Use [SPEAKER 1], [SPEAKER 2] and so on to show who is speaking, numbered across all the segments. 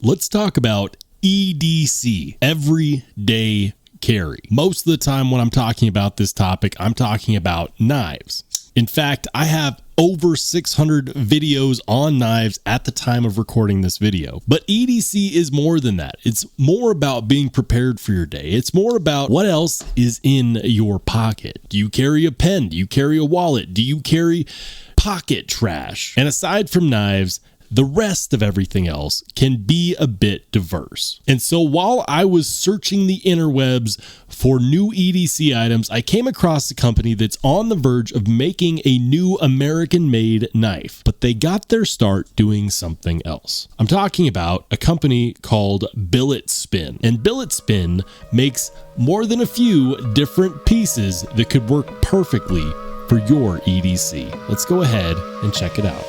[SPEAKER 1] Let's talk about EDC, everyday carry. Most of the time when I'm talking about this topic, I'm talking about knives. In fact, I have over 600 videos on knives at the time of recording this video. But EDC is more than that. It's more about being prepared for your day. It's more about what else is in your pocket. Do you carry a pen? Do you carry a wallet? Do you carry pocket trash? And aside from knives, the rest of everything else can be a bit diverse. And so while I was searching the interwebs for new EDC items, I came across a company that's on the verge of making a new American-made knife, but they got their start doing something else. I'm talking about a company called Billet Spin. And Billet Spin makes more than a few different pieces that could work perfectly for your EDC. Let's go ahead and check it out.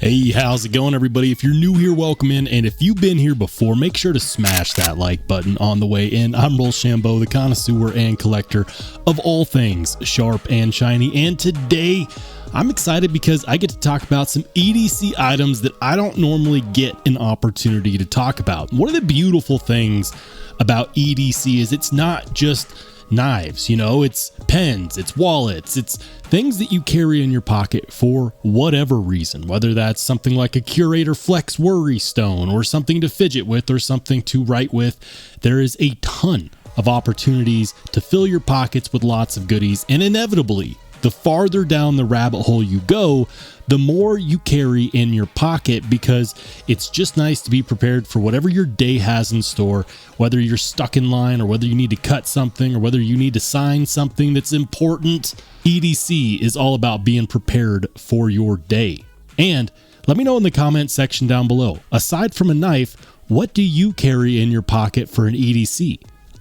[SPEAKER 1] Hey, how's it going, everybody? If you're new here, welcome in, and if you've been here before, make sure to smash that like button on the way in. I'm Rollshambo, the connoisseur and collector of all things sharp and shiny, and today I'm excited because I get to talk about some EDC items that I don't normally get an opportunity to talk about. One of the beautiful things about EDC is it's not just knives, you know, it's pens, it's wallets, it's things that you carry in your pocket for whatever reason, whether that's something like a Curator Flex Worry Stone or something to fidget with or something to write with. There is a ton of opportunities to fill your pockets with lots of goodies, and inevitably, the farther down the rabbit hole you go, the more you carry in your pocket, because it's just nice to be prepared for whatever your day has in store, whether you're stuck in line or whether you need to cut something or whether you need to sign something that's important. EDC is all about being prepared for your day. And let me know in the comment section down below, aside from a knife, what do you carry in your pocket for an EDC?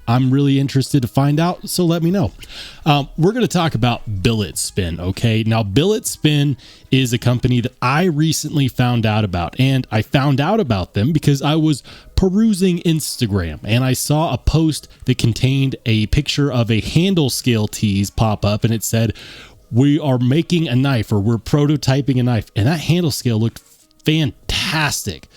[SPEAKER 1] I'm really interested to find out, so let me know. We're going to talk about Billet Spin, okay? Now, Billet Spin is a company that I recently found out about, and I found out about them because I was perusing Instagram, and I saw a post that contained a picture of a handle scale tease pop up, and it said, "We are making a knife," or "We're prototyping a knife," and that handle scale looked fantastic.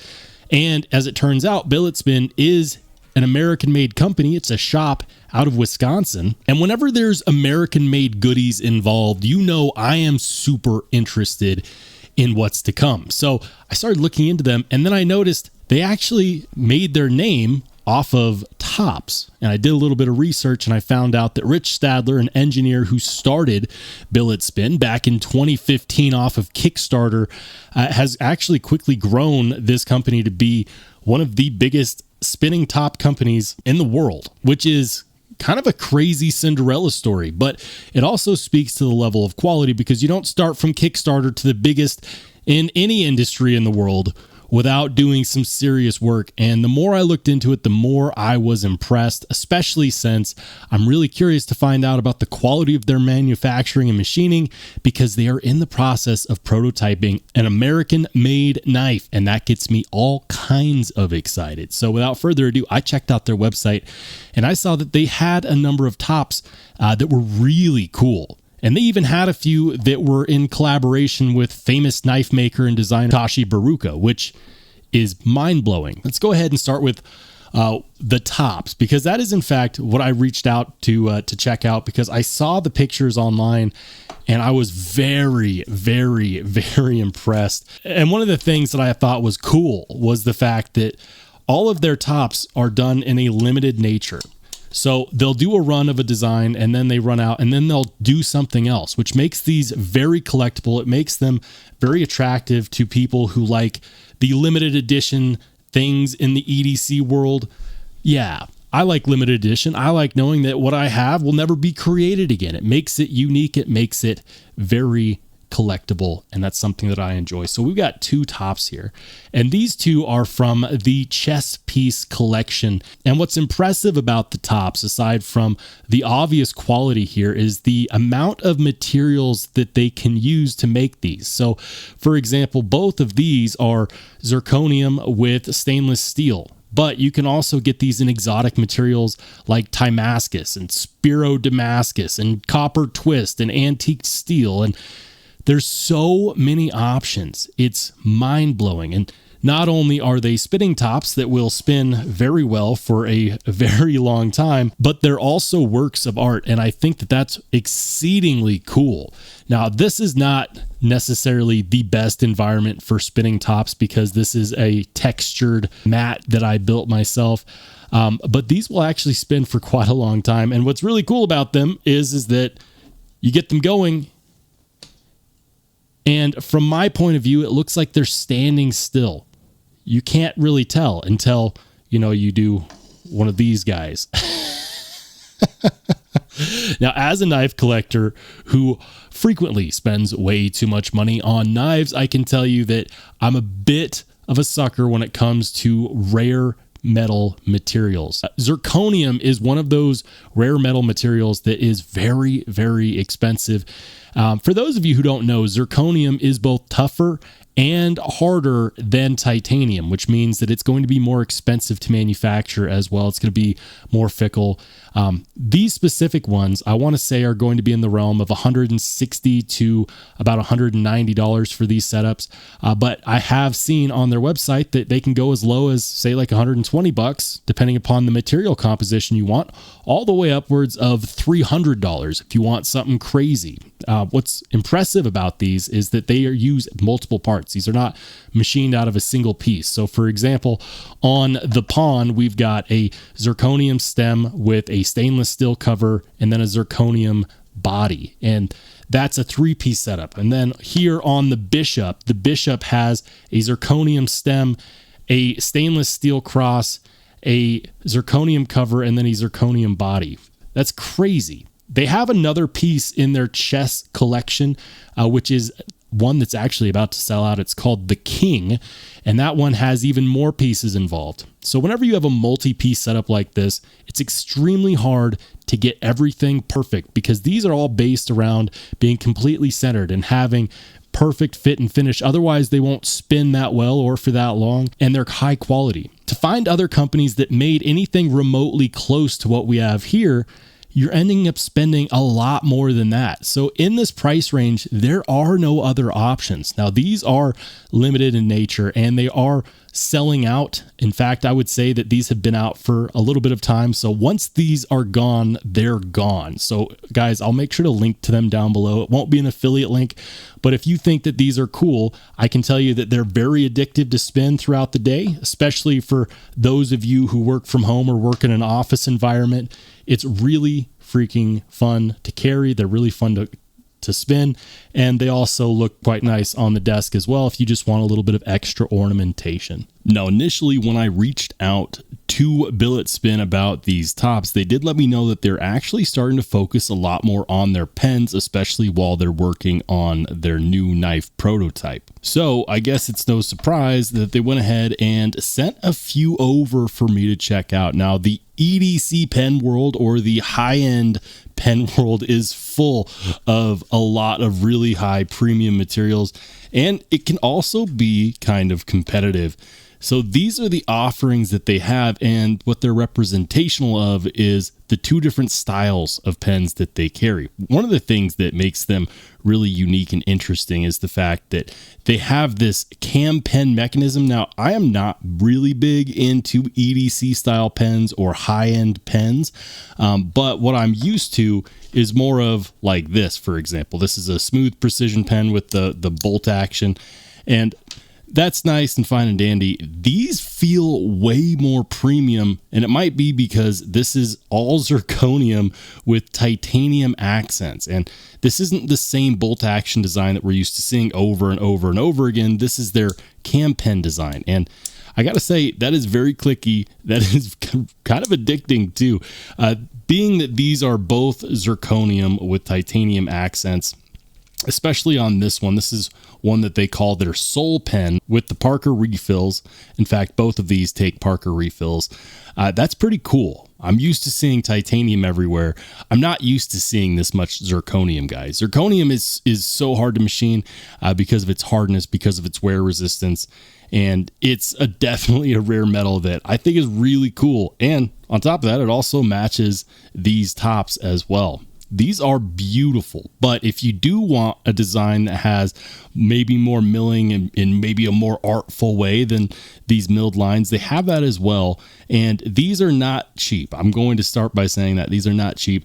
[SPEAKER 1] And as it turns out, Billet Spin is an American-made company. It's a shop out of Wisconsin. And whenever there's American-made goodies involved, you know I am super interested in what's to come. So I started looking into them, and then I noticed they actually made their name off of tops. And I did a little bit of research, and I found out that Rich Stadler, an engineer who started Billet Spin back in 2015 off of Kickstarter, has actually quickly grown this company to be one of the biggest spinning top companies in the world, which is kind of a crazy Cinderella story, but it also speaks to the level of quality, because you don't start from Kickstarter to the biggest in any industry in the world without doing some serious work. And the more I looked into it, the more I was impressed, especially since I'm really curious to find out about the quality of their manufacturing and machining, because they are in the process of prototyping an American-made knife, and that gets me all kinds of excited. So without further ado, I checked out their website, and I saw that they had a number of tops that were really cool. And they even had a few that were in collaboration with famous knife maker and designer Tashi Baruka, which is mind-blowing. Let's go ahead and start with the tops, because that is in fact what I reached out to check out, because I saw the pictures online and I was very, very, very impressed. And one of the things that I thought was cool was the fact that all of their tops are done in a limited nature. So they'll do a run of a design and then they run out and then they'll do something else, which makes these very collectible. It makes them very attractive to people who like the limited edition things in the EDC world. Yeah, I like limited edition. I like knowing that what I have will never be created again. It makes it unique. It makes it very collectible, and that's something that I enjoy. So we've got two tops here, and these two are from the chess piece collection. And what's impressive about the tops, aside from the obvious quality here, is the amount of materials that they can use to make these. So for example, both of these are zirconium with stainless steel. But you can also get these in exotic materials like Damascus and Spiro Damascus and copper twist and antique steel. And there's so many options. It's mind-blowing. And not only are they spinning tops that will spin very well for a very long time, but they're also works of art. And I think that that's exceedingly cool. Now, this is not necessarily the best environment for spinning tops because this is a textured mat that I built myself. But these will actually spin for quite a long time. And what's really cool about them is that you get them going, and from my point of view, it looks like they're standing still. You can't really tell until, you do one of these guys. Now, as a knife collector who frequently spends way too much money on knives, I can tell you that I'm a bit of a sucker when it comes to rare metal materials. Zirconium is one of those rare metal materials that is very, very expensive. For those of you who don't know, zirconium is both tougher and harder than titanium, which means that it's going to be more expensive to manufacture as well. It's going to be more fickle. These specific ones, I want to say, are going to be in the realm of $160 to about $190 for these setups. But I have seen on their website that they can go as low as, say, like $120, depending upon the material composition you want, all the way upwards of $300 if you want something crazy. What's impressive about these is that they use multiple parts. These are not machined out of a single piece. So, for example, on the pawn, we've got a zirconium stem with a stainless steel cover and then a zirconium body. And that's a 3-piece setup. And then here on the bishop has a zirconium stem, a stainless steel cross, a zirconium cover, and then a zirconium body. That's crazy. They have another piece in their chess collection, which is one that's actually about to sell out. It's called the King, and that one has even more pieces involved. So whenever you have a multi-piece setup like this, it's extremely hard to get everything perfect because these are all based around being completely centered and having perfect fit and finish. Otherwise, they won't spin that well or for that long, and they're high quality. To find other companies that made anything remotely close to what we have here, you're ending up spending a lot more than that. So in this price range, there are no other options. Now, these are limited in nature and they are selling out. In fact, I would say that these have been out for a little bit of time. So once these are gone, they're gone. So guys, I'll make sure to link to them down below. It won't be an affiliate link, but if you think that these are cool, I can tell you that they're very addictive to spin throughout the day, especially for those of you who work from home or work in an office environment. It's really freaking fun to carry. They're really fun to spin, and they also look quite nice on the desk as well if you just want a little bit of extra ornamentation. Now, initially when I reached out to Billet Spin about these tops, they did let me know that they're actually starting to focus a lot more on their pens, especially while they're working on their new knife prototype. So I guess it's no surprise that they went ahead and sent a few over for me to check out. Now, the EDC pen world, or the high-end pen world, is full of a lot of really high premium materials, and it can also be kind of competitive. So these are the offerings that they have, and what they're representational of is the two different styles of pens that they carry. One of the things that makes them really unique and interesting is the fact that they have this cam pen mechanism. Now, I am not really big into EDC style pens or high-end pens, but what I'm used to is more of like this, for example. This is a smooth precision pen with the bolt action, and that's nice and fine and dandy. These feel way more premium, and it might be because this is all zirconium with titanium accents. And this isn't the same bolt action design that we're used to seeing over and over and over again. This is their cam pen design. And I got to say, that is very clicky. That is kind of addicting too. Being that these are both zirconium with titanium accents, especially on this one. This is one that they call their soul pen with the Parker refills. In fact, both of these take Parker refills. That's pretty cool. I'm used to seeing titanium everywhere. I'm not used to seeing this much zirconium, guys. Zirconium is so hard to machine because of its hardness, because of its wear resistance. And it's definitely a rare metal that I think is really cool. And on top of that, it also matches these tops as well. These are beautiful, but if you do want a design that has maybe more milling in maybe a more artful way than these milled lines, they have that as well. And these are not cheap. I'm going to start by saying that these are not cheap,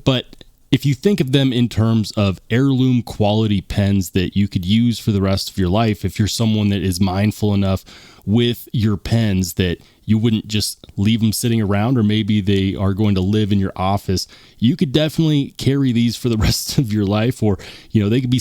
[SPEAKER 1] but if you think of them in terms of heirloom quality pens that you could use for the rest of your life, if you're someone that is mindful enough with your pens that you wouldn't just leave them sitting around, or maybe they are going to live in your office, you could definitely carry these for the rest of your life, or they could be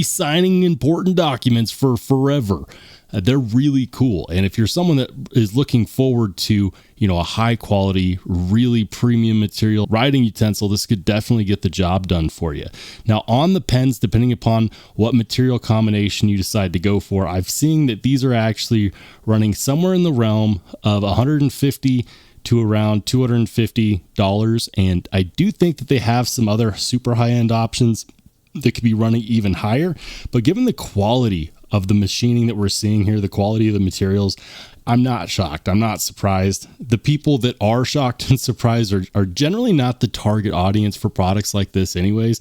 [SPEAKER 1] signing important documents for forever. They're really cool. And if you're someone that is looking forward to, a high quality, really premium material writing utensil, this could definitely get the job done for you. Now on the pens, depending upon what material combination you decide to go for, I've seen that these are actually running somewhere in the realm of $150 to around $250. And I do think that they have some other super high-end options that could be running even higher. But given the quality of the machining that we're seeing here, the quality of the materials, I'm not shocked. I'm not surprised. The people that are shocked and surprised are generally not the target audience for products like this anyways.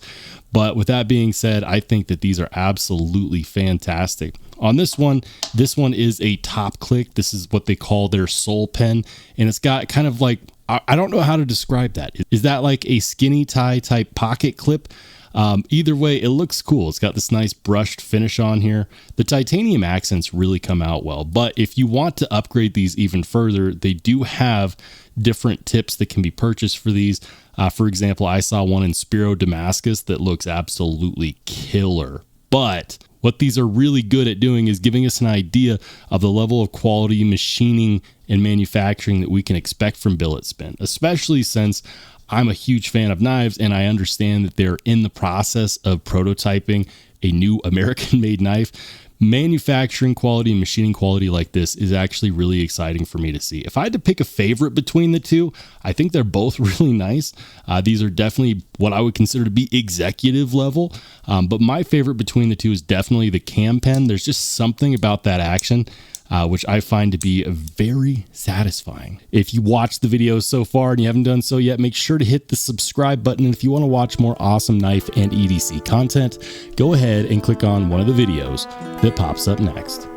[SPEAKER 1] But with that being said, I think that these are absolutely fantastic. On this one is a top click. This is what they call their soul pen. And it's got kind of like, I don't know how to describe that. Is that like a skinny tie type pocket clip? Either way, it looks cool. It's got this nice brushed finish on here. The titanium accents really come out well, but if you want to upgrade these even further, they do have different tips that can be purchased for these. For example, I saw one in Spiro Damascus that looks absolutely killer. But what these are really good at doing is giving us an idea of the level of quality machining and manufacturing that we can expect from Billet Spin, especially since I'm a huge fan of knives, and I understand that they're in the process of prototyping a new American-made knife. Manufacturing quality and machining quality like this is actually really exciting for me to see. If I had to pick a favorite between the two, I think they're both really nice. These are definitely what I would consider to be executive level, but my favorite between the two is definitely the cam pen. There's just something about that action which I find to be very satisfying. If you watched the video so far and you haven't done so yet, make sure to hit the subscribe button. And if you want to watch more awesome knife and EDC content, go ahead and click on one of the videos that pops up next.